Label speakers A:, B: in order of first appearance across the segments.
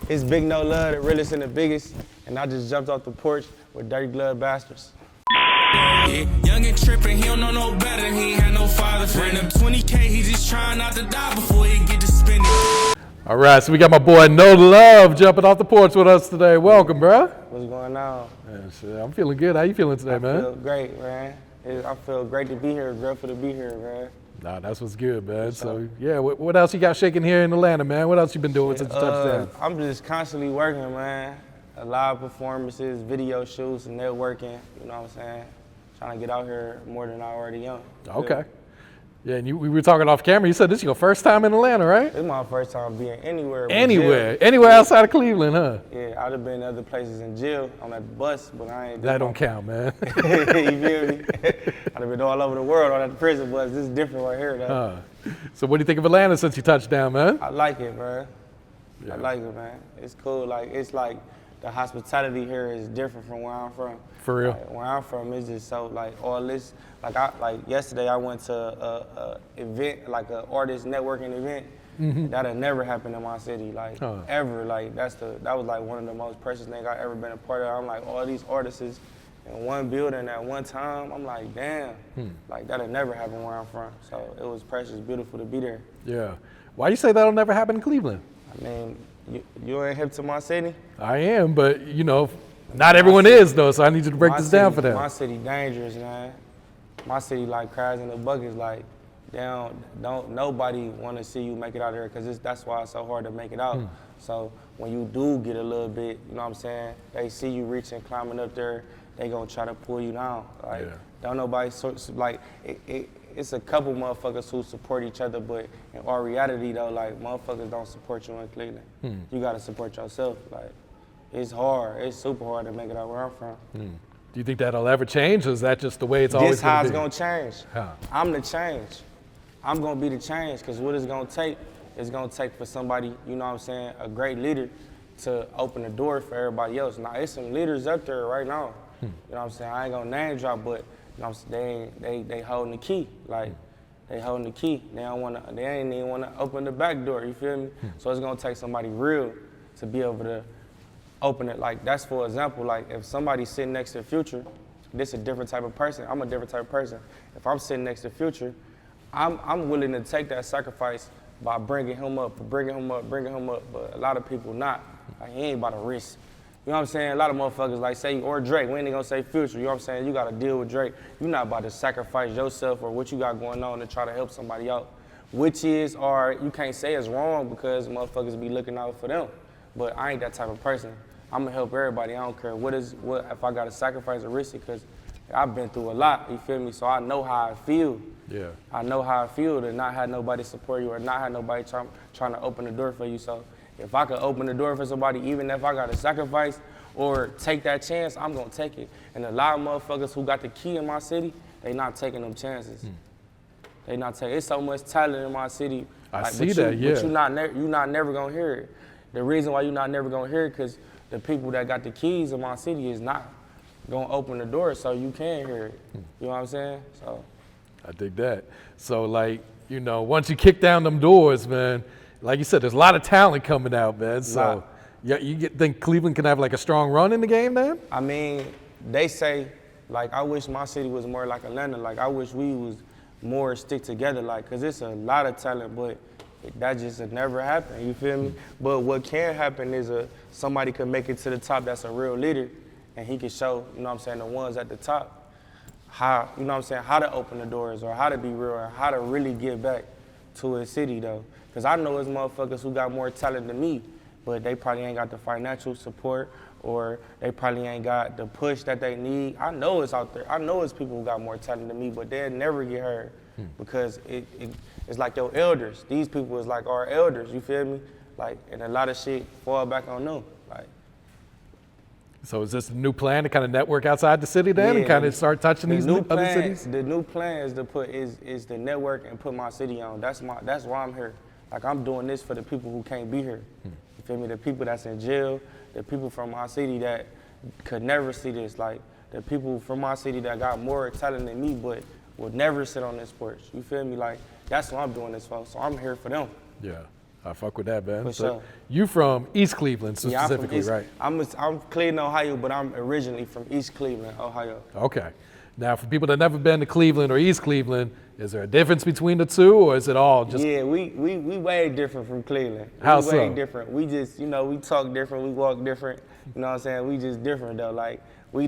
A: It's Big NoLuvv, the realest and the biggest, and I just jumped off the porch with Dirty Glove Bastards.
B: Yeah, young and trippin', he don't know no better, he ain't had no father. Ran up 20K, he just trying not to die before he get to spend it.
C: All right, so we got my boy NoLuvv jumping off the porch with us today. Welcome, bro.
A: What's going on?
C: Man, shit, I'm feeling good. How you feeling today, man?
A: I feel great, man. I feel great to be here, grateful to be here, man.
C: Nah, that's what's good, man. So, yeah, what else you got shaking here in Atlanta, man? What else you been doing since you touched down?
A: I'm just constantly working, man. A lot of performances, video shoots, and networking, you know what I'm saying? Trying to get out here more than I already am.
C: Okay. Yeah, and we were talking off camera. You said this is your first time in Atlanta, right?
A: This is my first time being anywhere.
C: Anywhere outside of Cleveland, huh?
A: Yeah, I'd have been other places in jail on that bus, but I ain't.
C: That don't count, man.
A: You feel me? I'd have been all over the world on that prison bus. This is different right here, though.
C: So what do you think of Atlanta since you touched down, man?
A: I like it, man.
C: Yeah.
A: I like it, man. It's cool. It's like the hospitality here is different from where I'm from.
C: For real?
A: Where I'm from, it's just so all this. Like yesterday, I went to a event, like an artist networking event. Mm-hmm. That'll never happen in my city, ever. That was like one of the most precious things I ever been a part of. I'm like, all these artists in one building at one time. I'm like, damn, that'll never happen where I'm from. So it was precious, beautiful to be there.
C: Yeah. Why you say that'll never happen in Cleveland?
A: I mean, you ain't hip to my city?
C: I am, but not everyone is though, so I need you to break this down for them.
A: My city dangerous, man. My city like crabs in the buckets, like don't nobody want to see you make it out there because that's why it's so hard to make it out. So when you do get a little bit, you know what I'm saying, they see you reaching, climbing up there, they gonna try to pull you down. Don't nobody, it's a couple motherfuckers who support each other, but in our reality though, motherfuckers don't support you in Cleveland. You gotta support yourself. It's hard, it's super hard to make it out where I'm from.
C: Do you think that'll ever change, or is that just the way it's always going to be?
A: This how it's gonna change. I'm the change. I'm gonna be the change, because what it's gonna take for somebody, you know what I'm saying, a great leader to open the door for everybody else. Now, there's some leaders up there right now. You know what I'm saying? I ain't gonna name drop, but you know what I'm saying, they holding the key. They holding the key. They ain't even wanna open the back door, you feel me? So it's gonna take somebody real to be able to open it. That's for example, if somebody's sitting next to Future, this a different type of person. I'm a different type of person. If I'm sitting next to Future, I'm willing to take that sacrifice by bringing him up. But a lot of people not. He ain't about to risk. You know what I'm saying? A lot of motherfuckers say, or Drake, we ain't gonna say Future. You know what I'm saying? You gotta deal with Drake. You're not about to sacrifice yourself or what you got going on to try to help somebody out. You can't say it's wrong because motherfuckers be looking out for them. But I ain't that type of person. I'm gonna help everybody. I don't care what if I gotta sacrifice or risk it, because I've been through a lot, you feel me? So I know how I feel. Yeah. I know how I feel to not have nobody support you or not have nobody trying to open the door for you. So if I could open the door for somebody, even if I gotta sacrifice or take that chance, I'm gonna take it. And a lot of motherfuckers who got the key in my city, they not taking them chances. They not taking. It's so much talent in my city.
C: I see that, yeah.
A: But you not never gonna hear it. The reason why you not never gonna hear it, because the people that got the keys in my city is not gonna open the door so you can hear it. You know what I'm saying? So
C: I dig that. So once you kick down them doors, man, like you said, there's a lot of talent coming out, man. So think Cleveland can have a strong run in the game then? I
A: mean, they say, I wish my city was more like Atlanta. I wish we was more stick together, because it's a lot of talent, but that just never happened, you feel me? But what can happen is somebody could make it to the top that's a real leader, and he can show, you know what I'm saying, the ones at the top, how, you know what I'm saying, how to open the doors or how to be real or how to really give back to a city, though. Because I know it's motherfuckers who got more talent than me, but they probably ain't got the financial support or they probably ain't got the push that they need. I know it's out there. I know it's people who got more talent than me, but they'll never get heard because it's like your elders. These people is like our elders, you feel me? And a lot of shit fall back on them.
C: So is this a new plan to kind of network outside the city then and kind of start touching these other cities?
A: The new plan is to is the network and put my city on. That's why I'm here. I'm doing this for the people who can't be here. You feel me? The people that's in jail, the people from my city that could never see this. The people from my city that got more talent than me but would never sit on this porch. You feel me? That's what I'm doing this for. So I'm here for them.
C: Yeah. I fuck with that, man.
A: For
C: So
A: sure.
C: you from East Cleveland
A: Yeah, I'm from
C: specifically,
A: East,
C: right?
A: I'm Cleveland, Ohio, but I'm originally from East Cleveland, Ohio.
C: Okay. Now, for people that never been to Cleveland or East Cleveland, is there a difference between the two, or is it all just?
A: Yeah, we way different from Cleveland.
C: How
A: we way
C: so?
A: different. We just, we talk different, we walk different. You know what I'm saying? We just different though. Like we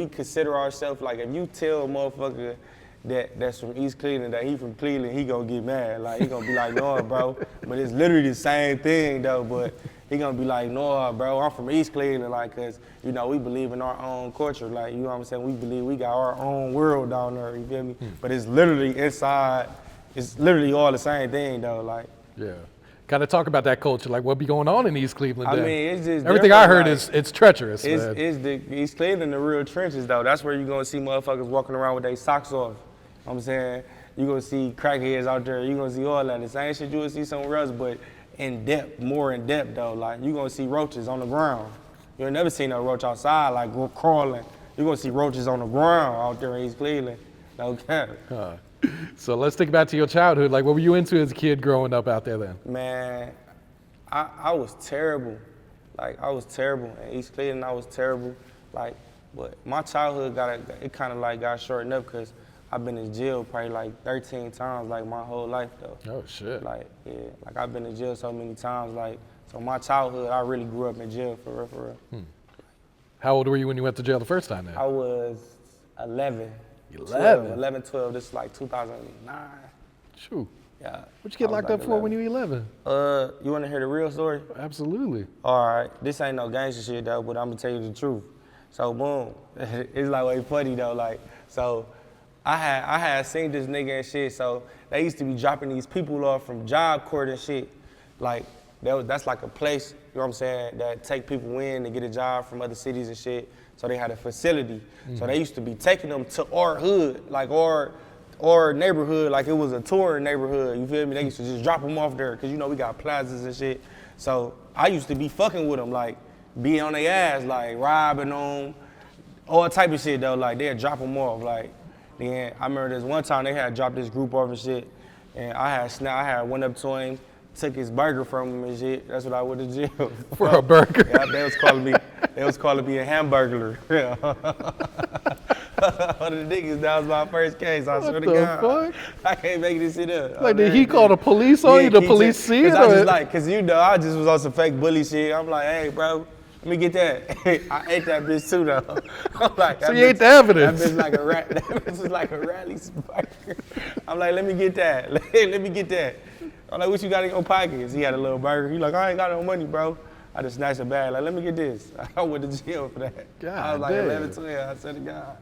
A: consider ourselves like if you tell a motherfucker that's from East Cleveland that he from Cleveland, he gonna get mad. Like he gonna be like, no, bro. But it's literally the same thing though. But he gonna be like, no, bro, I'm from East Cleveland, like, cause we believe in our own culture. Like, you know what I'm saying? We believe we got our own world down there. You feel me? But it's literally inside. It's literally all the same thing though. Like.
C: Yeah. Kind of talk about that culture, like what be going on in East Cleveland.
A: I
C: then?
A: mean, it's just
C: everything I heard
A: like,
C: is it's treacherous. Man.
A: It's the East Cleveland, the real trenches though. That's where you're gonna see motherfuckers walking around with their socks off. You know what I'm saying? You're gonna see crackheads out there. You're gonna see all that. The same shit you would see somewhere else, but more in depth though. Like you're gonna see roaches on the ground. You'll never see no roach outside like crawling. You're gonna see roaches on the ground out there in East Cleveland. No cap.
C: So let's think back to your childhood. Like, what were you into as a kid growing up out there then?
A: Man, I was terrible. Like, I was terrible. In East Cleveland, I was terrible. Like, but my childhood kind of like got shortened up because I've been in jail probably like 13 times, like my whole life though.
C: Oh shit.
A: Like, yeah, like I've been in jail so many times. Like, so my childhood, I really grew up in jail for real, for real.
C: How old were you when you went to jail the first time then?
A: I was 11.
C: 11?
A: 12. This is like 2009.
C: Shoo.
A: Yeah.
C: What'd you get
A: I was
C: locked
A: like
C: up for when you were 11?
A: You want to hear the real story?
C: Absolutely.
A: All right, this ain't no gangster shit though, but I'm gonna tell you the truth. So boom, it's like way funny though. Like, so I had seen this nigga and shit. So they used to be dropping these people off from Job Corps and shit. Like that's like a place, you know what I'm saying, that take people in to get a job from other cities and shit. So they had a facility. So they used to be taking them to our hood, like our neighborhood, like it was a touring neighborhood, you feel me? They used to just drop them off there, cause we got plazas and shit. So I used to be fucking with them, like being on their ass, like robbing them, all type of shit though, like they'd drop them off. Like, then I remember this one time they had dropped this group off and shit, and I went up to him, took his burger from him and shit. That's what I went to jail
C: For a burger?
A: Yeah, they was calling me a hamburglar. Yeah. One of the niggas, that was my first case, I swear to God.
C: What the fuck?
A: I can't make this shit up.
C: Like, did he call the police on you? The police see it?
A: Cause I just was on some fake bully shit. I'm like, hey, bro, let me get that. I ate that bitch too, though. I'm like,
C: so you ate the evidence?
A: That bitch was like a rally burger. I'm like, let me get that. Let me get that. I'm like, what you got in your pockets? He had a little burger. He like, I ain't got no money, bro. I just snatched a bag. Like, let me get this. I went to jail for that.
C: God
A: I was like
C: damn.
A: 11, 12. I said to God.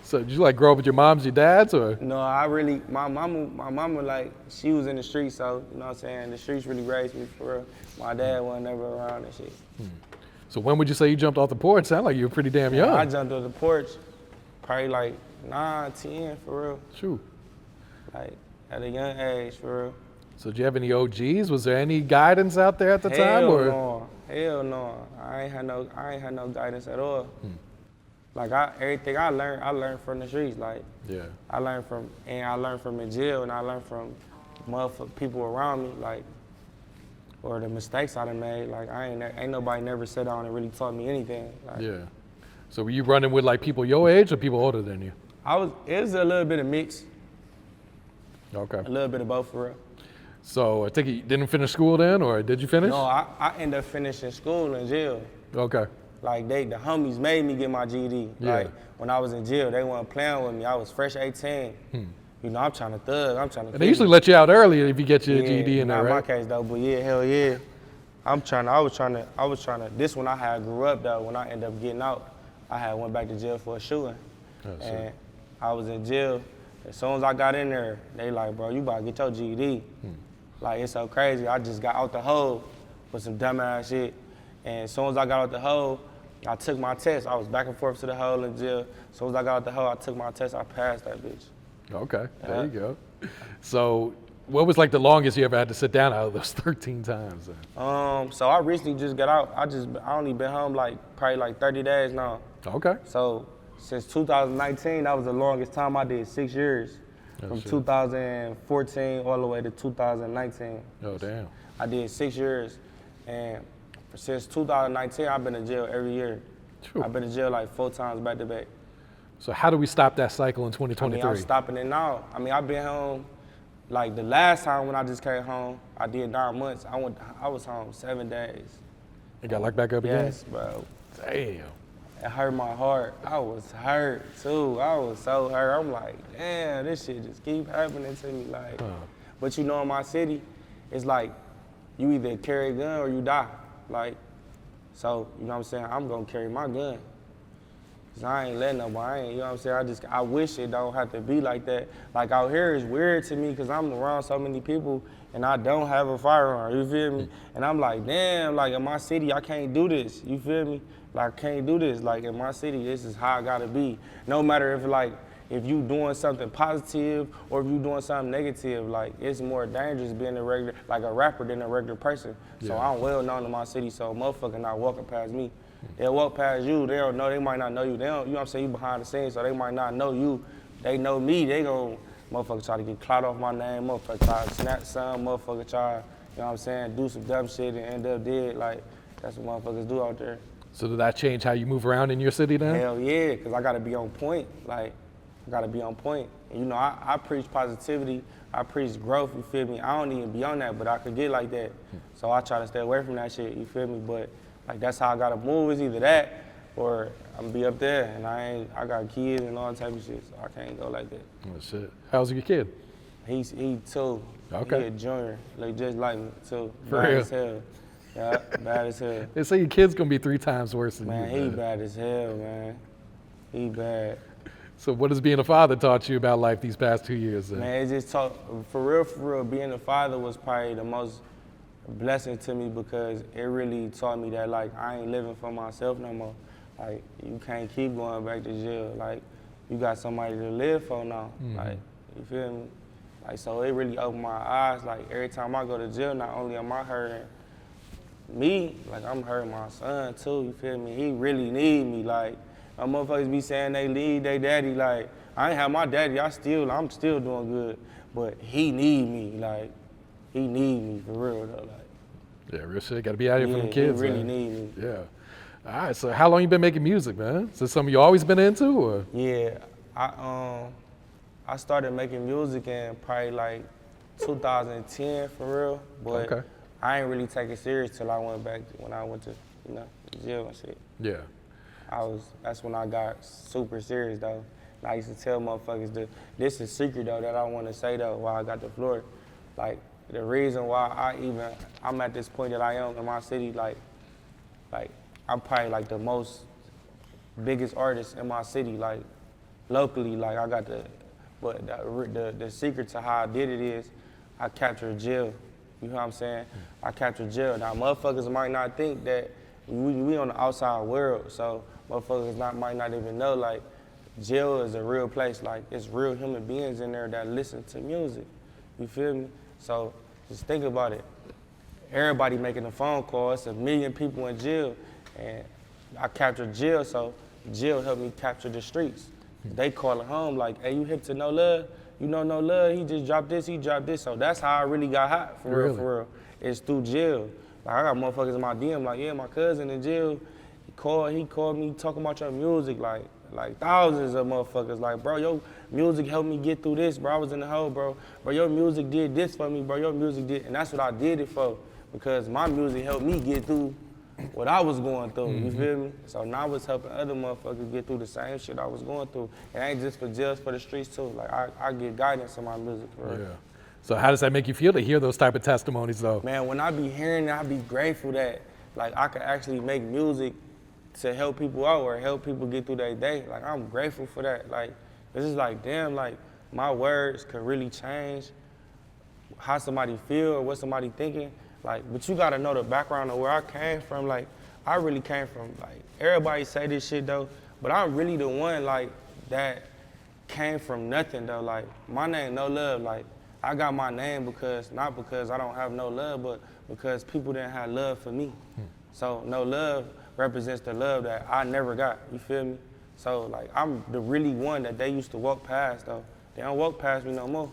C: So did you like grow up with your moms, your dads, or?
A: No, my mama, like, she was in the streets, so, you know what I'm saying? The streets really raised me for real. My dad wasn't never around and shit.
C: So when would you say you jumped off the porch? Sound like you were pretty damn young.
A: I jumped off the porch probably like 9, 10, for real.
C: True.
A: Like, at a young age, for real.
C: So did you have any OGs? Was there any guidance out there at the time?
A: Hell no. I ain't had no guidance at all. Like everything I learned from the streets. Like,
C: Yeah.
A: I learned from in jail, and I learned from motherfucking people around me, like, or the mistakes I done made. Like, ain't nobody never sat down and really taught me anything. Like,
C: Yeah. So were you running with like people your age or people older than you?
A: It was a little bit of mix,
C: Okay.
A: a little bit of both, for real.
C: So I think you didn't finish school then, or did you finish?
A: No, I ended up finishing school in jail.
C: Okay.
A: Like, the homies made me get my GED.
C: Yeah.
A: Like, when I was in jail, they weren't playing with me. I was fresh 18. You know, I'm trying to thug. I'm trying to.
C: And they usually let you out early if you get your GED in there,
A: not
C: right?
A: my case though, but yeah, hell yeah. I was trying to. This one I had grew up though. When I ended up getting out, I had went back to jail for a shooting, and I was in jail. As soon as I got in there, they like, bro, you about to get your GED. Like, it's so crazy. I just got out the hole with some dumbass shit, and as soon as I got out the hole, I took my test. I was back and forth to the hole in jail. As soon as I got out the hole, I took my test. I passed that bitch.
C: Okay, there you go. So what was like the longest you ever had to sit down out of those 13 times?
A: So I recently just got out. I only been home like probably like 30 days now.
C: Okay.
A: So since 2019, that was the longest time I did, 6 years. From 2014 all the way to 2019.
C: Oh, damn.
A: I did 6 years, and since 2019, I've been in jail every year.
C: True.
A: I've been in jail like 4 times back to back.
C: So how do we stop that cycle in
A: I
C: 2023?
A: mean, I'm stopping it now. I mean, I've been home, like the last time when I just came home, I did 9 months. I was home 7 days.
C: And got locked back up again?
A: Yes, bro.
C: Damn.
A: It hurt my heart. I was hurt too. I was so hurt. I'm like, damn, this shit just keep happening to me. Like, but you know, in my city, it's like you either carry a gun or you die. Like, so you know what I'm saying? I'm gonna carry my gun. Cause I ain't letting nobody. You know what I'm saying? I wish it don't have to be like that. Like out here, it's weird to me because I'm around so many people and I don't have a firearm. You feel me? And I'm like, damn. Like in my city, I can't do this. You feel me? Like I can't do this. Like in my city, this is how I gotta be. No matter if you doing something positive or if you doing something negative, like it's more dangerous being a rapper than a regular person.
C: Yeah.
A: So I'm well known in my city, so motherfucker not walking past me. They'll walk past you, they don't know, they might not know you. They don't, you know what I'm saying, you behind the scenes, so they might not know you. They know me, they gon' motherfucker try to get clout off my name, motherfucker try to snatch some, motherfucker try, you know what I'm saying, do some dumb shit and end up dead. Like, that's what motherfuckers do out there.
C: So did that change how you move around in your city then?
A: Hell yeah, cause I gotta be on point. Like, I gotta be on point. And you know, I preach positivity, I preach growth, you feel me? I don't even be on that, but I could get like that. So I try to stay away from that shit, you feel me? But like that's how I gotta move, is either that or I'm gonna be up there and I got kids and all type of shit, so I can't go like that.
C: Oh shit. How's your kid?
A: He 2.
C: Okay.
A: He a junior, look just like me too.
C: For
A: bad
C: real?
A: as hell. Yeah, bad as hell.
C: They say your kid's gonna be 3 times worse than
A: Man,
C: you.
A: he bad as hell, man. He bad.
C: So what has being a father taught you about life these past 2 years then?
A: Man, it just taught, for real, being a father was probably the most blessing to me because it really taught me that, like, I ain't living for myself no more. Like, you can't keep going back to jail. Like, you got somebody to live for now. Like, you feel me? Like, so it really opened my eyes. Like, every time I go to jail, not only am I hurting me, like, I'm hurting my son, too. You feel me? He really need me. Like, my motherfuckers be saying they need their daddy. Like, I ain't have my daddy. I'm still doing good. But he need me. Like, he need me for real, though. Like,
C: Yeah, real shit. Gotta be out here for them kids,
A: he really
C: man.
A: need me.
C: Yeah. All right, so how long you been making music, man? Is this something you always been into, or?
A: Yeah, I started making music in probably like 2010 for real, but
C: Okay.
A: I ain't really take it serious till I went back when I went to, jail and shit.
C: Yeah.
A: That's when I got super serious though. And I used to tell motherfuckers this is secret though that I want to say though why I got the floor. Like the reason why I'm at this point that I am in my city, like I'm probably like the most biggest artist in my city, like locally, like I got the secret to how I did it is I captured jail. You know what I'm saying? I captured jail. Now motherfuckers might not think that we on the outside world, so motherfuckers might not even know like jail is a real place. Like it's real human beings in there that listen to music. You feel me? So just think about it. Everybody making a phone call. It's 1 million people in jail, and I captured jail, so jail helped me capture the streets. They calling home like, hey, you hip to NoLuvv? You know NoLuvv, he just dropped this, he dropped this. So that's how I really got hot, for real. It's through jail. Like I got motherfuckers in my DM like, yeah, my cousin in jail, he called me talking about your music, like thousands of motherfuckers. Like, bro, your music helped me get through this, bro. I was in the hole, bro. Bro, your music did this for me, bro. Your music did, and that's what I did it for, because my music helped me get through what I was going through, you feel me? So now it's helping other motherfuckers get through the same shit I was going through. It ain't just for jails, for the streets too. Like I get guidance in my music, for real.
C: Yeah. So how does that make you feel to hear those type of testimonies though?
A: Man, when I be hearing it, I be grateful that like I could actually make music to help people out or help people get through their day. Like I'm grateful for that. Like this is like, damn, like my words could really change how somebody feel or what somebody thinking. Like, but you gotta know the background of where I came from. Like, I really came from, like, everybody say this shit though, but I'm really the one, like, that came from nothing though. Like, my name NoLuvv, like, I got my name not because I don't have no love, but because people didn't have love for me. So NoLuvv represents the love that I never got, you feel me? So, like, I'm the really one that they used to walk past though. They don't walk past me no more.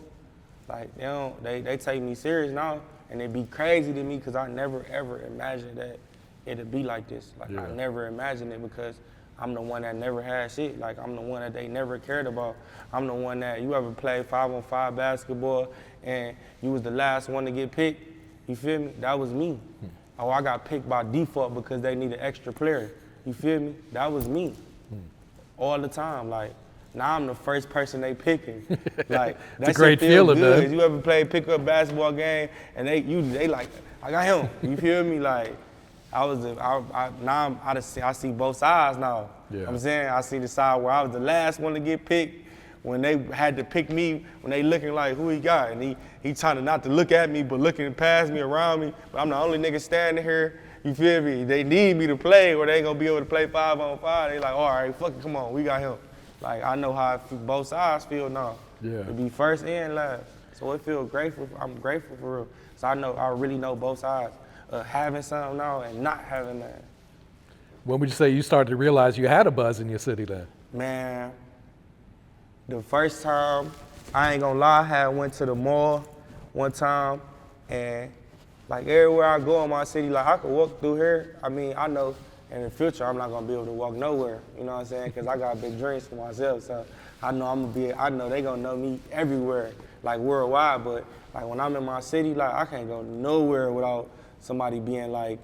A: Like, they take me serious now. And it'd be crazy to me because I never ever imagined that it'd be like this. Like I never imagined it because I'm the one that never had shit. Like I'm the one that they never cared about. I'm the one that you ever played 5-on-5 basketball and you was the last one to get picked. You feel me? That was me. Oh, I got picked by default because they need an extra player. You feel me? That was me. All the time. Like now I'm the first person they picking. Like
C: that's a great feeling, man.
A: You ever play pickup basketball game and they like, I got him. You feel me? Like I see both sides now. You know what I'm saying? I see the side where I was the last one to get picked when they had to pick me, when they looking like who he got. And he trying to not to look at me, but looking past me, around me. But I'm the only nigga standing here. You feel me? They need me to play or they ain't gonna be able to play 5-on-5. They like, all right, fuck it, come on, we got him. Like, I know how both sides feel now. To be first and last. So it feels grateful, I'm grateful for real. So I really know both sides of having something now and not having that.
C: When would you say you started to realize you had a buzz in your city then?
A: Man, the first time, I ain't gonna lie, I went to the mall one time and like everywhere I go in my city, like I could walk through here. I mean, I know in the future I'm not gonna be able to walk nowhere, you know what I'm saying? Cause I got big dreams for myself, so I know they gonna know me everywhere, like worldwide, but like when I'm in my city, like I can't go nowhere without somebody being like,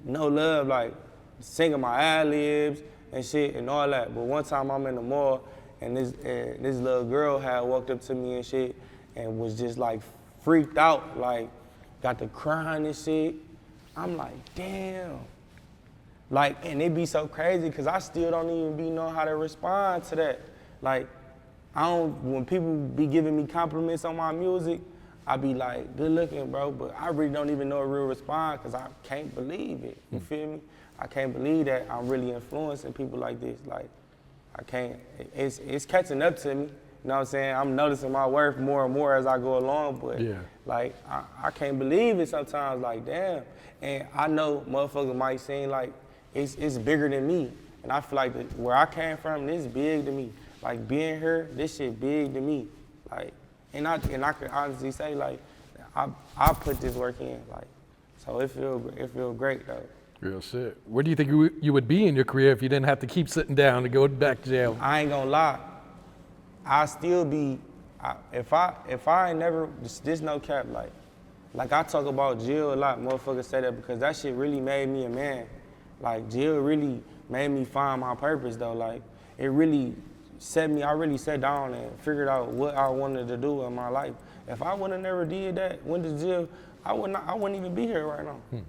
A: NoLuvv, like singing my ad-libs and shit and all that. But one time I'm in the mall and this little girl had walked up to me and shit and was just like freaked out, like got to crying and shit. I'm like, damn. Like, and it be so crazy because I still don't even be knowing how to respond to that. Like, when people be giving me compliments on my music, I be like, good looking, bro, but I really don't even know a real response because I can't believe it, you feel me? I can't believe that I'm really influencing people like this. Like, I can't, it's catching up to me. You know what I'm saying? I'm noticing my worth more and more as I go along, but like, I can't believe it sometimes, like, damn. And I know motherfuckers might seem like it's bigger than me. And I feel like where I came from, this is big to me. Like being here, this shit big to me. Like, and I can honestly say, like, I put this work in, like, so it feel great though.
C: Real shit. Where do you think you would be in your career if you didn't have to keep sitting down to go back to jail?
A: I ain't gonna lie. I still be, if I ain't never, this no cap, like I talk about jail a lot, motherfuckers say that because that shit really made me a man. Like jail really made me find my purpose though. Like it really I really sat down and figured out what I wanted to do in my life. If I would've never did that, went to jail, I wouldn't even be here right now. You know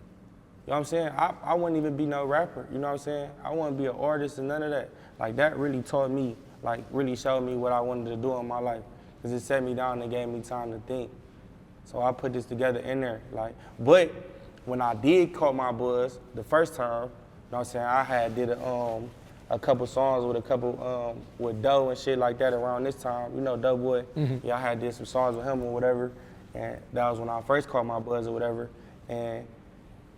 A: what I'm saying? I wouldn't even be no rapper, you know what I'm saying? I wouldn't be an artist and none of that. Like that really taught me, like really showed me what I wanted to do in my life. Cause it set me down and gave me time to think. So I put this together in there. Like, but when I did caught my buzz the first time, you know what I'm saying, I did a couple songs with Doe and shit like that around this time. You know Doe Boy? Yeah, I did some songs with him or whatever. And that was when I first caught my buzz or whatever. And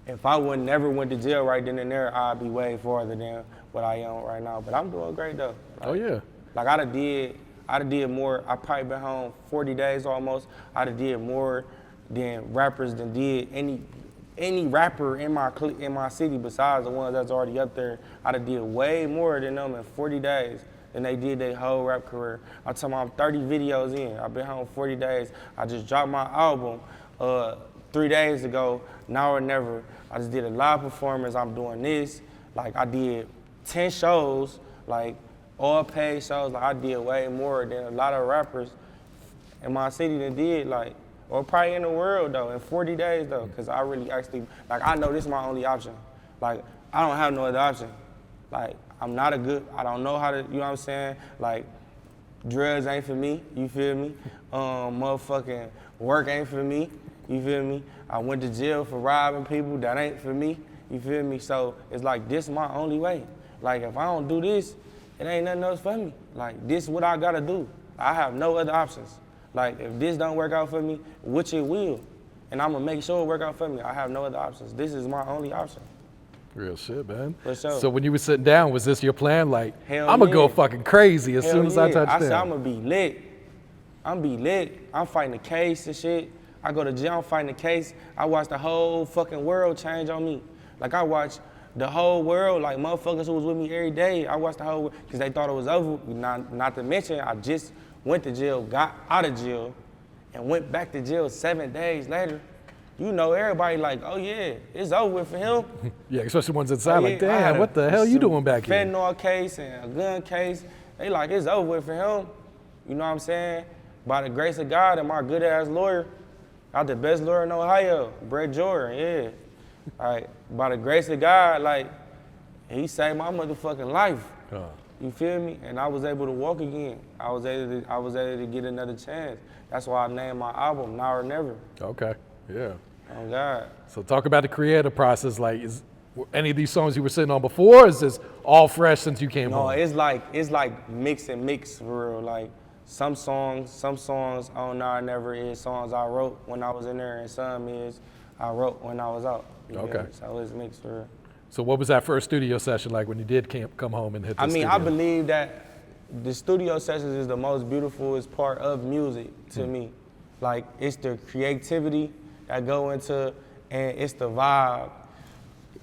A: if I never went to jail right then and there, I'd be way farther than what I am right now. But I'm doing great though. Like,
C: oh yeah.
A: Like I done did more, I probably been home 40 days almost. I done did more than rappers than did any rapper in my city besides the ones that's already up there. I done did way more than them in 40 days than they did their whole rap career. I'm talking about 30 videos in. I've been home 40 days. I just dropped my album 3 days ago, Now or Never. I just did a live performance. I'm doing this. Like I did 10 shows, like all paid shows. Like I did way more than a lot of rappers in my city that did, like, or probably in the world though, in 40 days though, because I really actually, like I know this is my only option. Like I don't have no other option. Like I don't know how to, you know what I'm saying? Like drugs ain't for me, you feel me? Motherfucking work ain't for me, you feel me? I went to jail for robbing people, that ain't for me, you feel me? So it's like this is my only way. Like if I don't do this, it ain't nothing else for me. Like this is what I gotta do. I have no other options. Like if this don't work out for me, which it will, and I'm gonna make sure it work out for me. I have no other options. This is my only option.
C: Real shit, man.
A: For sure.
C: So when you were sitting down, was this your plan? Like,
A: Hell
C: I'm gonna
A: yeah.
C: go fucking crazy as soon as I touch down.
A: I said I'm gonna be lit. I'm be lit. I'm fighting the case and shit. I go to jail, I'm fighting a case. I watch the whole fucking world change on me. Like I watch the whole world, like motherfuckers who was with me every day. I watched the whole, because they thought it was over. Not to mention, I just went to jail, got out of jail, and went back to jail 7 days later. You know, everybody like, oh yeah, it's over with for him.
C: Yeah, especially ones inside,
A: Oh,
C: like,
A: yeah, I had
C: damn, what the hell you doing back here?
A: Fentanyl case and a gun case. They like, it's over with for him. You know what I'm saying? By the grace of God and my good ass lawyer, I'm the best lawyer in Ohio, Brett Jordan, yeah. Like, by the grace of God, like, he saved my motherfucking life. You feel me? And I was able to walk again. I was able to get another chance. That's why I named my album Now or Never.
C: Okay, yeah.
A: Oh God.
C: So talk about the creative process. Like, were any of these songs you were sitting on before, or is this all fresh since you came home?
A: No, it's like mix and mix for real. Like some songs on Now or Never is songs I wrote when I was in there, and some is I wrote when I was out.
C: Okay.
A: So it's mixed for real.
C: So what was that first studio session like when you did come home and hit the studio?
A: I believe that the studio sessions is the most beautiful part of music to me. Like, it's the creativity that go into, and it's the vibe.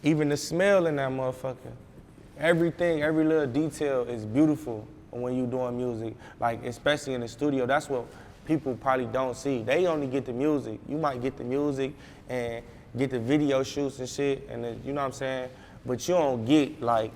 A: Even the smell in that motherfucker. Everything, every little detail is beautiful when you doing music. Like, especially in the studio, that's what people probably don't see. They only get the music. You might get the music and get the video shoots and shit, and you know what I'm saying? But you don't get, like,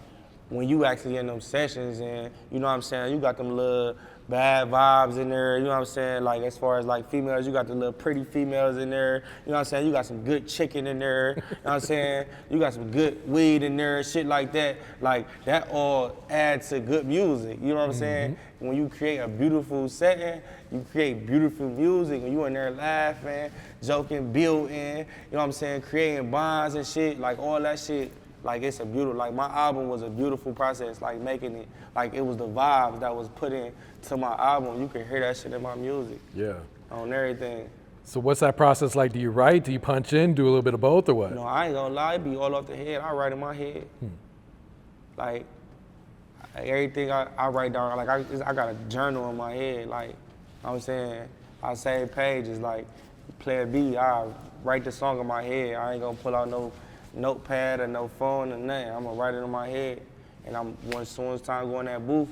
A: when you actually in them sessions and, you know what I'm saying, you got them little bad vibes in there, you know what I'm saying? Like, as far as, like, females, you got the little pretty females in there, you know what I'm saying? You got some good chicken in there, you know what I'm saying? You got some good weed in there, shit like that. Like, that all adds to good music, you know what I'm saying? When you create a beautiful setting, you create beautiful music, when you in there laughing, joking, building, you know what I'm saying, creating bonds and shit, like all that shit, like it's a beautiful, like my album was a beautiful process, like making it, like it was the vibes that was put in to my album. You can hear that shit in my music. Yeah. On everything.
C: So what's that process like? Do you write, do you punch in, do a little bit of both or what?
A: No, I ain't gonna lie, it be all off the head. I write in my head. Like, everything I write down, like I got a journal in my head, like, I'm saying, I save pages, like, play a beat, I write the song in my head. I ain't gonna pull out no notepad or no phone or nothing. I'm gonna write it in my head. And as soon as time go in that booth,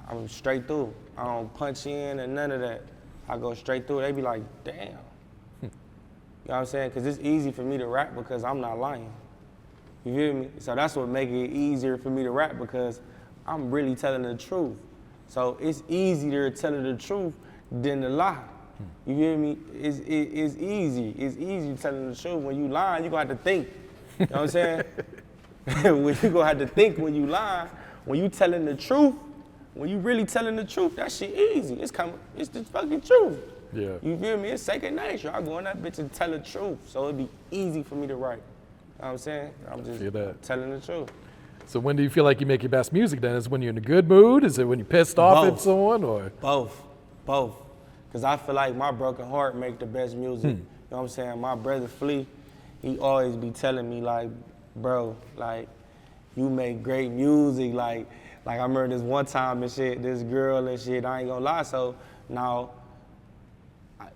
A: I'm straight through. I don't punch in or none of that. I go straight through. They be like, damn. You know what I'm saying? Because it's easy for me to rap because I'm not lying. You feel me? So that's what makes it easier for me to rap, because I'm really telling the truth. So it's easier telling the truth than to lie. You feel me? It's easy. It's easy telling the truth. When you lying, you gonna have to think. You know what I'm saying? When you gonna have to think when you lying. When you telling the truth, when you really telling the truth, that shit easy. It's the fucking truth. Yeah. You feel me? It's second nature. I go in that bitch and tell the truth. So it'd be easy for me to write. You know what I'm saying? I'm just telling the truth.
C: So when do you feel like you make your best music then? Is it when you're in a good mood? Is it when you're pissed off at someone, or?
A: Both. Because I feel like my broken heart make the best music. You know what I'm saying? My brother Flea, he always be telling me like, bro, like, you make great music. Like I remember this one time and shit, this girl and shit, I ain't gonna lie. So now,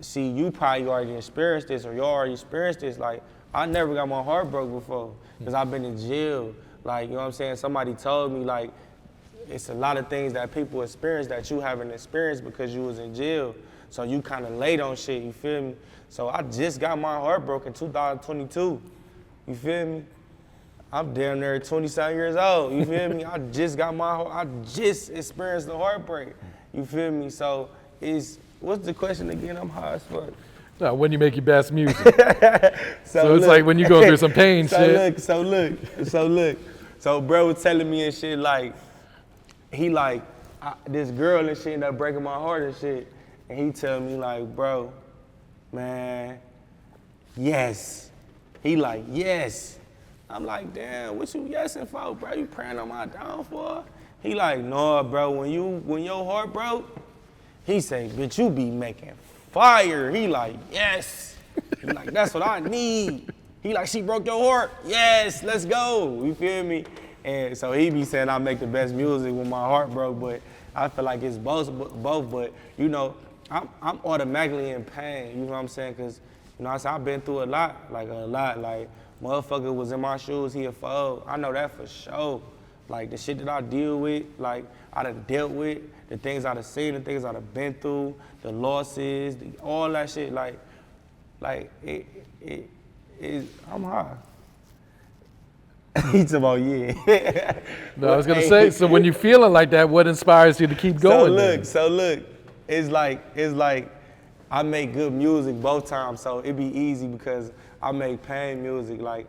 A: see, you probably already experienced this, or you already experienced this. Like, I never got my heart broke before, because I've been in jail. Like, you know what I'm saying? Somebody told me, like, it's a lot of things that people experience that you haven't experienced because you was in jail. So you kind of late on shit, you feel me? So I just got my heart broken 2022, you feel me? I'm damn near 27 years old, you feel me? I just experienced the heartbreak, you feel me? So what's the question again? I'm high as fuck.
C: No, when you make your best music. So it's like when you go through some pain shit.
A: So look. So bro was telling me and shit, like, he like, this girl and shit ended up breaking my heart and shit. And he tell me like, bro, man, yes. He like, yes. I'm like, damn, what you yesing for, bro? You praying on my downfall? He like, no, bro, when your heart broke, he say, bitch, you be making fire. He like, yes. He like, that's what I need. He like, she broke your heart? Yes, let's go. You feel me? And so he be saying I make the best music when my heart broke, but I feel like it's both. But you know, I'm automatically in pain, you know what I'm saying? Cause, you know, I've been through a lot, like motherfucker was in my shoes, he a fold. I know that for sure. Like the shit that I deal with, like I done dealt with, the things I done seen, the things I done been through, the losses, all that shit, like it is, I'm high. He's about, yeah.
C: No, I was gonna say, so when you're feeling like that, what inspires you to keep going?
A: So look, it's like I make good music both times, so it be easy because I make pain music, like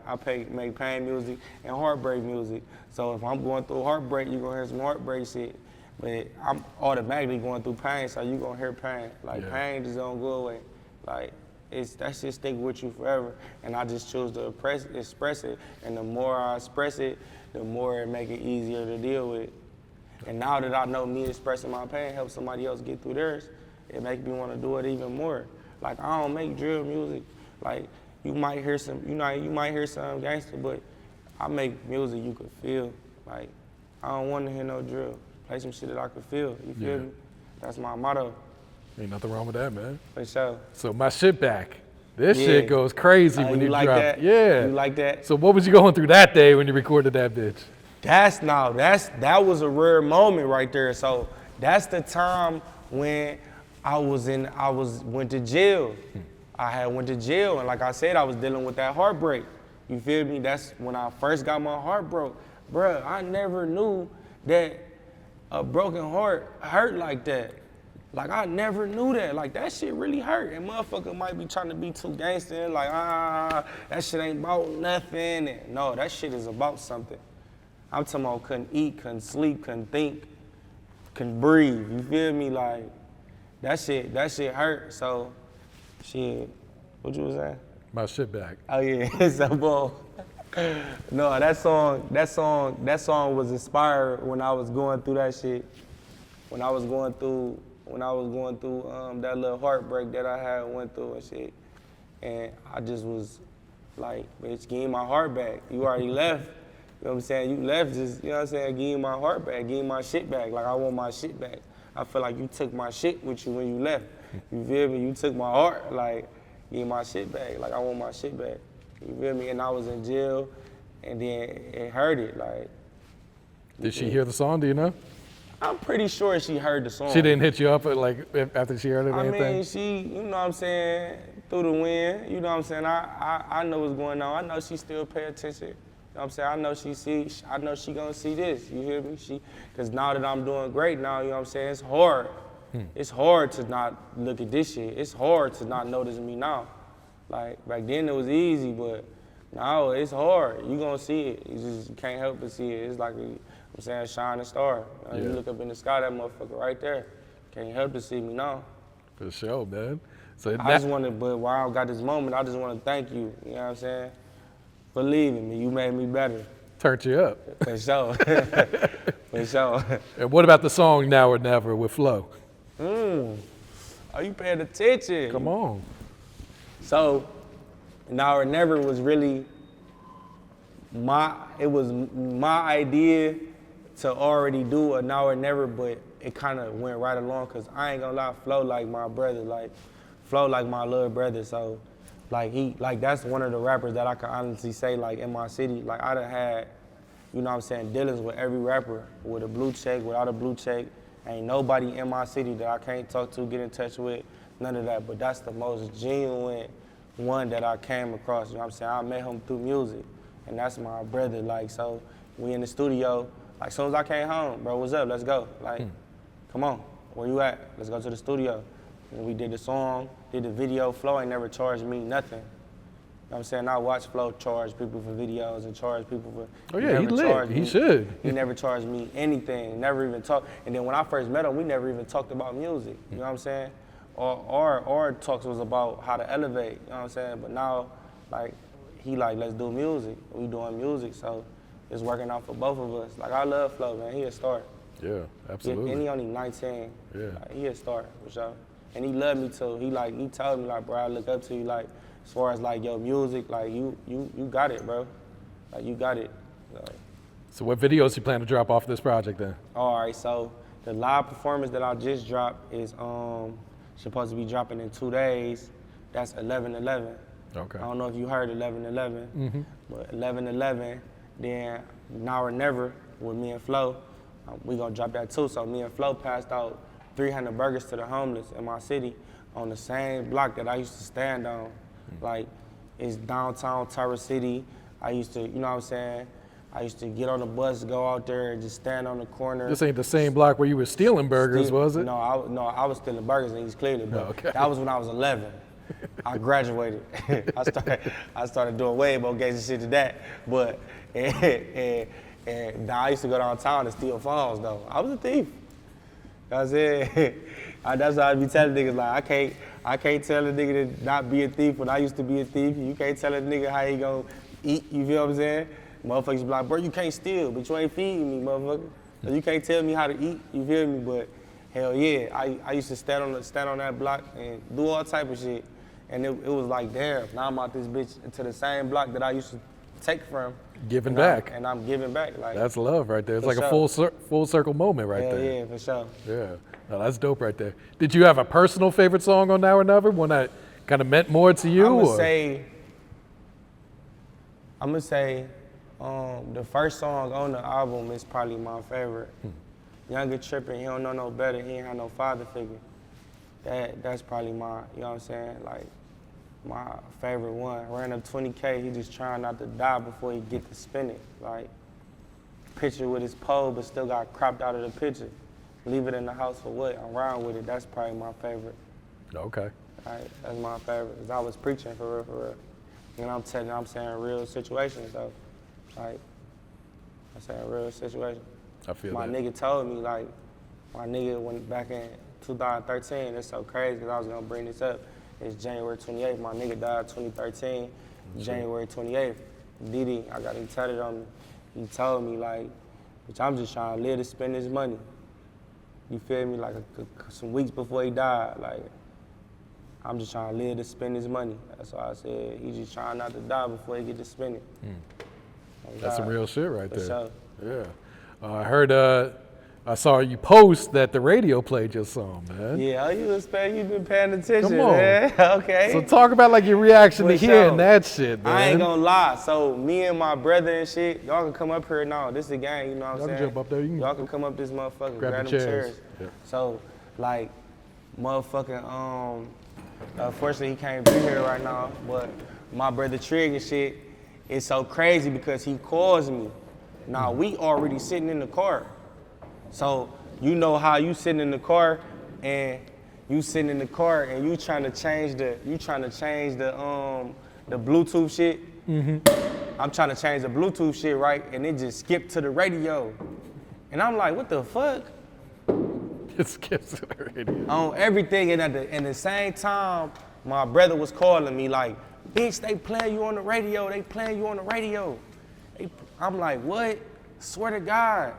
A: make pain music and heartbreak music. So if I'm going through heartbreak, you're gonna hear some heartbreak shit. But I'm automatically going through pain, so you're gonna hear pain. Like pain just don't go away. Like that shit stick with you forever. And I just choose to express it. And the more I express it, the more it make it easier to deal with. And now that I know me expressing my pain helps somebody else get through theirs, it makes me want to do it even more. Like I don't make drill music. Like you might hear some, you might hear some gangster, but I make music you could feel. Like I don't want to hear no drill. Play some shit that I could feel. You feel me? That's my motto.
C: Ain't nothing wrong with that, man.
A: For sure.
C: So my shit back. This shit goes crazy when you
A: like
C: drop.
A: That?
C: Yeah.
A: You like that?
C: So what was you going through that day when you recorded that bitch?
A: That was a rare moment right there. So that's the time when I went to jail. I had went to jail, and like I said, I was dealing with that heartbreak. You feel me? That's when I first got my heart broke. Bruh, I never knew that a broken heart hurt like that. Like I never knew that. Like that shit really hurt. And motherfucker might be trying to be too gangster and like, that shit ain't about nothing. And no, that shit is about something. I'm talking about couldn't eat, couldn't sleep, couldn't think, couldn't breathe. You feel me? Like that shit hurt. So shit, what you was saying?
C: My shit back.
A: Oh yeah, so boy. No, that song was inspired when I was going through that shit. When I was going through that little heartbreak that I went through and shit. And I just was like, bitch, give me my heart back. You already left. You know what I'm saying? You left just, you know what I'm saying? Give me my heart back, give me my shit back. Like I want my shit back. I feel like you took my shit with you when you left. You feel me? You took my heart, like, give me my shit back. Like I want my shit back. You feel me? And I was in jail and then it hurt it, like.
C: Did she hear the song, do you know?
A: I'm pretty sure she heard the song.
C: She didn't hit you up like after she heard it or anything?
A: I mean, she, you know what I'm saying, through the wind, you know what I'm saying? I know what's going on. I know she still pay attention. You know what I'm saying? I know she gonna see this, you hear me? Cause now that I'm doing great now, you know what I'm saying, it's hard. It's hard to not look at this shit. It's hard to not notice me now. Like, back then it was easy, but now it's hard. You gonna see it. You can't help but see it. It's like I'm saying, shining star. You look up in the sky, that motherfucker right there. Can't help to see me now.
C: For sure, man. So
A: but while I got this moment, I just want to thank you, you know what I'm saying? For leaving me. You made me better.
C: Turned you up.
A: For sure. For sure.
C: And what about the song Now or Never with Flow?
A: Are you paying attention?
C: Come on.
A: So, Now or Never was really my idea to already do a Now or Never, but it kind of went right along, because I ain't gonna lie, Flow like my brother, like Flow like my little brother. So like that's one of the rappers that I can honestly say, like in my city, like I done had, you know what I'm saying, dealings with every rapper, with a blue check, without a blue check. Ain't nobody in my city that I can't talk to, get in touch with, none of that. But that's the most genuine one that I came across, you know what I'm saying? I met him through music, and that's my brother. Like, so we in the studio, like as soon as I came home, bro, what's up, let's go. Like, come on, where you at? Let's go to the studio. And we did the song, did the video. Flow ain't never charged me nothing. You know what I'm saying? I watch Flow charge people for videos and charge people for.
C: Oh yeah, he lit. He should.
A: He never charged me anything. Never even talked. And then when I first met him, we never even talked about music. You know what I'm saying? Our talks was about how to elevate. You know what I'm saying? But now, like, he like, let's do music. We doing music, so it's working out for both of us. Like, I love Flow, man. He a star.
C: Yeah, absolutely.
A: And he only 19.
C: Yeah.
A: Like, he a star for sure. And he loved me too. He told me, like, bro, I look up to you, like, as far as like your music, like you got it, bro. Like, you got it.
C: So what videos you plan to drop off this project then?
A: All right, so the live performance that I just dropped is supposed to be dropping in 2 days. That's 11/11.
C: Okay.
A: I don't know if you heard 11/11, but 11/11. Then Now or Never with me and Flow, we gonna drop that too. So me and Flow passed out 300 burgers to the homeless in my city on the same block that I used to stand on. Like, it's downtown Tower City. I used to, you know what I'm saying? I used to get on the bus, go out there and just stand on the corner.
C: This ain't the same block where you were stealing burgers, was it?
A: No, I was stealing burgers in East Cleveland, but
C: okay.
A: that was when I was 11. I graduated. I started doing way more gangster shit than that. But and I used to go downtown and steal phones though. I was a thief. That's it. That's why I be telling niggas like I can't tell a nigga to not be a thief when I used to be a thief. You can't tell a nigga how he gonna eat. You feel what I'm saying? Motherfuckers be like, bro, you can't steal, but you ain't feeding me, motherfucker. So you can't tell me how to eat. You feel me? But hell yeah, I used to stand on that block and do all type of shit. And it was like, damn, now I'm out this bitch into the same block that I used to take from.
C: Giving back.
A: And I'm giving back. Like,
C: that's love right there. It's
A: for
C: like
A: sure.
C: a full circle moment right
A: hell
C: there.
A: Yeah, for sure.
C: Yeah, no, that's dope right there. Did you have a personal favorite song on Now or Never? One that kind of meant more to you?
A: I'm gonna say the first song on the album is probably my favorite. Younger tripping, he don't know no better, he ain't had no father figure. That's probably my, you know what I'm saying, like my favorite one. Ran up 20K, he just trying not to die before he get to spin it. Like, picture with his pole, but still got cropped out of the picture. Leave it in the house for what? I'm around with it, that's probably my favorite.
C: Okay.
A: Right, that's my favorite, because I was preaching for real, for real. And I'm saying real situations though. Like, I'm saying real situations.
C: I feel
A: my
C: that.
A: nigga told me, like, my nigga went back in 2013, it's so crazy because I was gonna bring this up. It's January 28th, my nigga died 2013, January 28th. Didi, I got him tatted on me. He told me, like, bitch, I'm just trying to live to spend this money. You feel me? Like, some weeks before he died, like, I'm just trying to live to spend his money. That's why I said he's just trying not to die before he get to spend it.
C: That's some real shit right there.
A: Sure.
C: Yeah. I heard, I saw you post that the radio played your song, man.
A: Yeah, you've been paying attention,
C: Come on.
A: man. Okay.
C: So talk about like your reaction to
A: For
C: hearing
A: sure.
C: that shit, man.
A: I ain't gonna lie. So me and my brother and shit, y'all can come up here now. This is a gang, you know what I'm
C: Y'all
A: saying?
C: can jump up there.
A: Y'all can come up this motherfucker, grab
C: the
A: them
C: chairs.
A: chairs.
C: Yeah.
A: So, like, motherfucking, unfortunately he can't be here right now, but my brother Trig and shit, it's so crazy because he calls me. Now, we already sitting in the car. So, you know how you sitting in the car and you trying to change the Bluetooth shit. I'm trying to change the Bluetooth shit, right? And it just skipped to the radio. And I'm like, what the fuck?
C: It skips to the radio.
A: On everything, and at the same time, my brother was calling me like, bitch, they playing you on the radio, I'm like, what? Swear to God.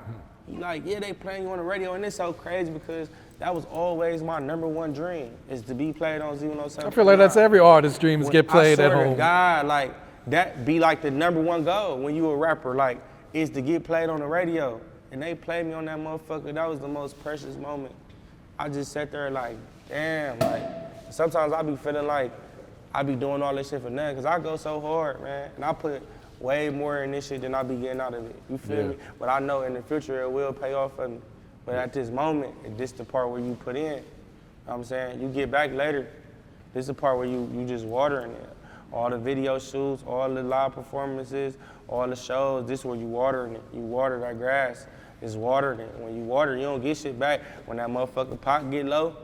A: He like, yeah, they playing you on the radio, and it's so crazy because that was always my #1 dream, is to be played on Z107.
C: I feel like that's every artist's dreams get played at
A: I swear
C: home.
A: to God, like, that be like the #1 goal when you a rapper, like, is to get played on the radio. And they played me on that motherfucker. That was the most precious moment. I just sat there like, damn, like, sometimes I be feeling like I be doing all this shit for nothing, because I go so hard, man. And I put way more in this shit than I be getting out of it. You feel me? But I know in the future it will pay off for me. But at this moment, this the part where you put in. You know what I'm saying? You get back later. This is the part where you just watering it. All the video shoots, all the live performances, all the shows, this is where you watering it. You water that grass. It's watered it. When you water, you don't get shit back. When that motherfucking pot get low,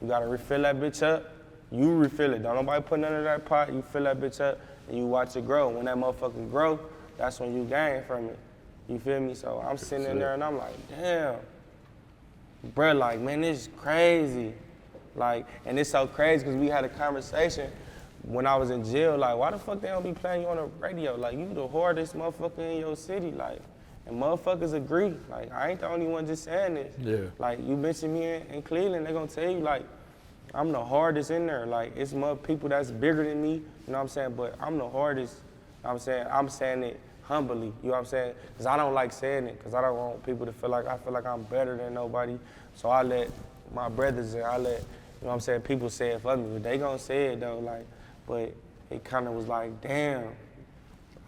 A: you gotta refill that bitch up. You refill it. Don't nobody put none of that pot. You fill that bitch up and you watch it grow. When that motherfucker grow, that's when you gain from it. You feel me? So I'm sitting in there and I'm like, damn. Bruh, like, man, this is crazy. Like, and it's so crazy because we had a conversation when I was in jail, like, why the fuck they don't be playing you on the radio? Like, you the hardest motherfucker in your city, like, and motherfuckers agree. Like, I ain't the only one just saying this.
C: Yeah.
A: Like, you mention me in Cleveland, they gonna tell you, like, I'm the hardest in there. Like, it's more people that's bigger than me, you know what I'm saying? But I'm the hardest, you know what I'm saying it humbly, you know what I'm saying? Because I don't like saying it, because I don't want people to feel like I'm better than nobody. So I let my brothers and I let, know what I'm saying, people say it for me, but they gonna say it though, like, but it kind of was like, damn,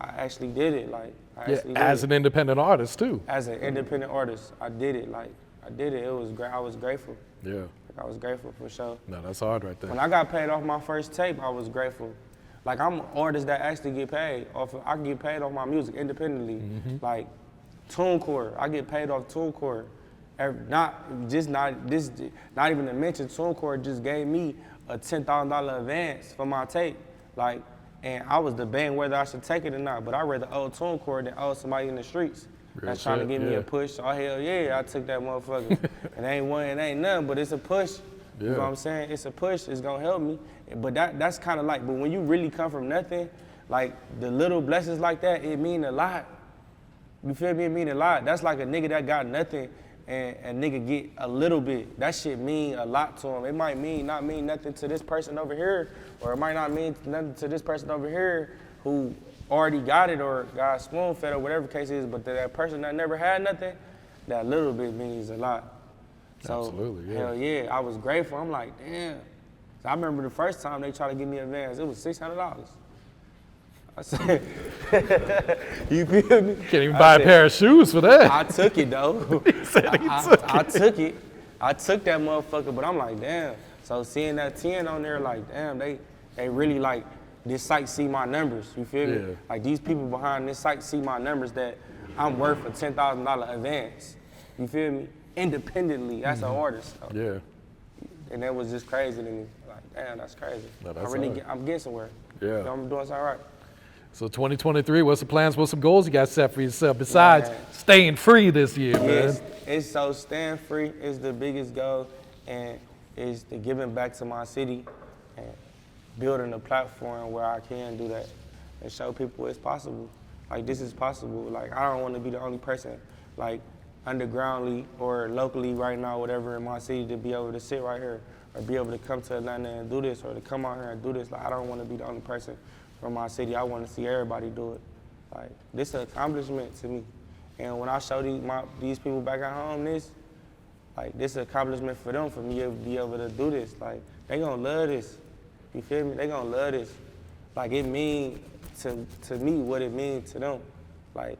A: I actually did it, like, I actually did
C: as
A: it.
C: an independent artist too.
A: As an independent artist, I did it, like, I did it, it was great, I was grateful.
C: Yeah.
A: Like, I was grateful for sure.
C: No, that's hard right there.
A: When I got paid off my first tape, I was grateful. Like, I'm an artist that actually get paid off of, I can get paid off my music independently. Like, TuneCore, I get paid off TuneCore. Not even to mention, TuneCore just gave me a $10,000 advance for my tape. Like, and I was debating whether I should take it or not, but I'd rather owe TuneCore than owe somebody in the streets.
C: Real
A: That's trying to
C: shit,
A: give me
C: yeah.
A: a push. Oh, hell yeah, I took that motherfucker. It ain't nothing, but it's a push. You know what I'm saying? It's a push, it's gonna help me. But that's kind of like, but when you really come from nothing, like the little blessings like that, it mean a lot. You feel me? It mean a lot. That's like a nigga that got nothing and a nigga get a little bit. That shit mean a lot to him. It might not mean nothing to this person over here, or it might not mean nothing to this person over here who already got it or got spoon-fed or whatever the case is, but to that person that never had nothing, that little bit means a lot. So,
C: Absolutely, yeah.
A: hell yeah, I was grateful. I'm like, damn. So I remember the first time they tried to give me an advance, it was $600. I said, you feel me?
C: Can't even buy a pair of shoes for that.
A: I took it though.
C: He said he
A: I took it. I took that motherfucker, but I'm like, damn. So seeing that 10 on there, like, damn, they really like, this site see my numbers, you feel me?
C: Yeah.
A: Like these people behind this site see my numbers that I'm worth a $10,000 advance, you feel me? Independently, that's an artist. So.
C: Yeah.
A: And that was just crazy to me. Like, damn, that's crazy.
C: No, that's
A: I'm getting somewhere.
C: Yeah.
A: You know, I'm doing something right.
C: So 2023, what's the plans, what's some goals you got set for yourself besides staying free this year, man?
A: It's so staying free is the biggest goal, and is the giving back to my city and building a platform where I can do that and show people it's possible. Like, this is possible. Like, I don't want to be the only person, like, undergroundly or locally right now, whatever, in my city to be able to sit right here or be able to come to Atlanta and do this or to come out here and do this. Like, I don't want to be the only person from my city. I want to see everybody do it. Like, this is an accomplishment to me. And when I show these people back at home this is an accomplishment for them, for me to be able to do this. Like, they gonna love this. You feel me? They gonna love this. Like, it mean to me what it means to them. Like,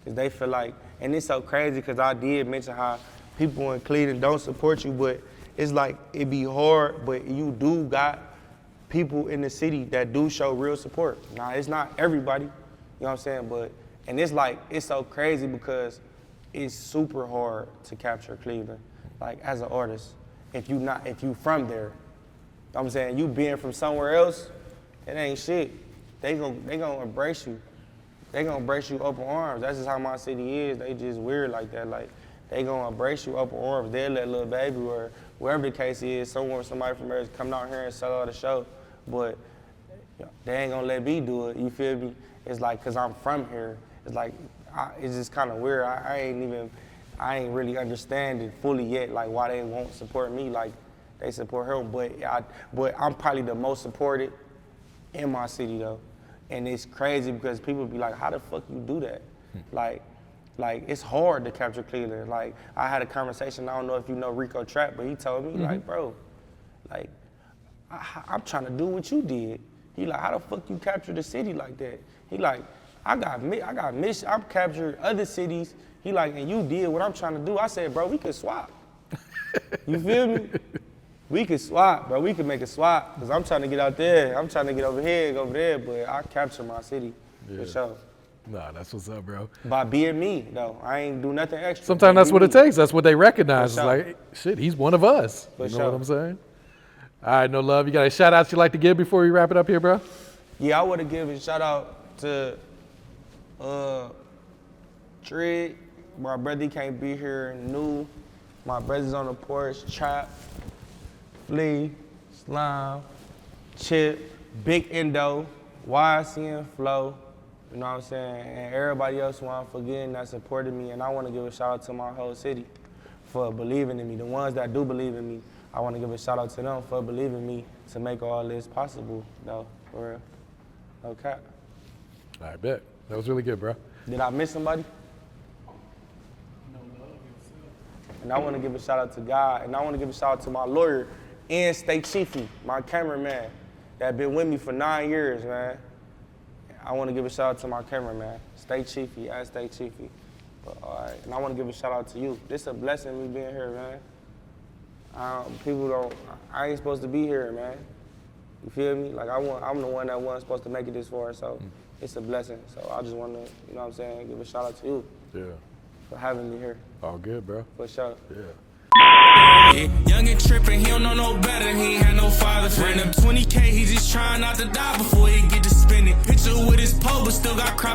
A: cause they feel like, and it's so crazy cause I did mention how people in Cleveland don't support you, but it's like, it be hard, but you do got people in the city that do show real support. Now, it's not everybody, you know what I'm saying? But, and it's like, it's so crazy because it's super hard to capture Cleveland, like as an artist, if you from there. You know what I'm saying? You being from somewhere else, it ain't shit. They gonna embrace you. They gonna embrace you open arms. That's just how my city is. They just weird like that. Like, they gonna embrace you open arms. They'll let Lil Baby or wherever the case is, somebody from there come out here and sell out the show. But they ain't gonna let me do it, you feel me? It's like, cause I'm from here. It's like, it's just kind of weird. I ain't really understand it fully yet, like why they won't support me like they support her. But I'm probably the most supported in my city though. And it's crazy because people be like, how the fuck you do that? Like it's hard to capture Cleveland. Like, I had a conversation, I don't know if you know Rico Trap, but he told me, like, bro, like, I'm trying to do what you did. He like, how the fuck you capture the city like that? He like, I got mission. I'm captured other cities. He like, and you did what I'm trying to do. I said, bro, we could swap. You feel me? We could swap, bro. We could make a swap. Cause I'm trying to get out there. I'm trying to get over here, go over there. But I capture my city for sure.
C: Nah, that's what's up, bro.
A: By being me, though. I ain't do nothing extra.
C: Sometimes that's what it takes. That's what they recognize.
A: For
C: It's
A: sure.
C: like, shit, he's one of us.
A: For
C: You know
A: sure.
C: what I'm saying? All right, NoLuvv, you got any shout outs you like to give before we wrap it up here, bro?
A: Yeah, I would have given a shout out to Trig. My brother can't be here. New. My brother's on the porch. Trap, Flea, Slime, Chip, Big Endo, YSN Flow. You know what I'm saying? And everybody else who I'm forgetting that supported me. And I want to give a shout out to my whole city for believing in me. The ones that do believe in me, I want to give a shout out to them for believing in me to make all this possible, though, for real. No cap.
C: I bet. That was really good, bro.
A: Did I miss somebody? And I want to give a shout out to God, and I want to give a shout out to my lawyer, And Stay Chiefy, my cameraman, that been with me for 9 years, man. I want to give a shout out to my cameraman, Stay Chiefy, at Stay Chiefy. But, all right, and I want to give a shout out to you. This is a blessing me being here, man. I ain't supposed to be here, man. You feel me? Like I'm the one that wasn't supposed to make it this far, so it's a blessing. So I just want to, you know what I'm saying, give a shout out to you.
C: Yeah.
A: For having me here.
C: All good, bro.
A: For sure.
C: Yeah.
B: Yeah, young and trippin', he don't know no better, he ain't had no father. Ran up 20K, he just trying not to die before he get to spending. Picture with his pole, but still got crop.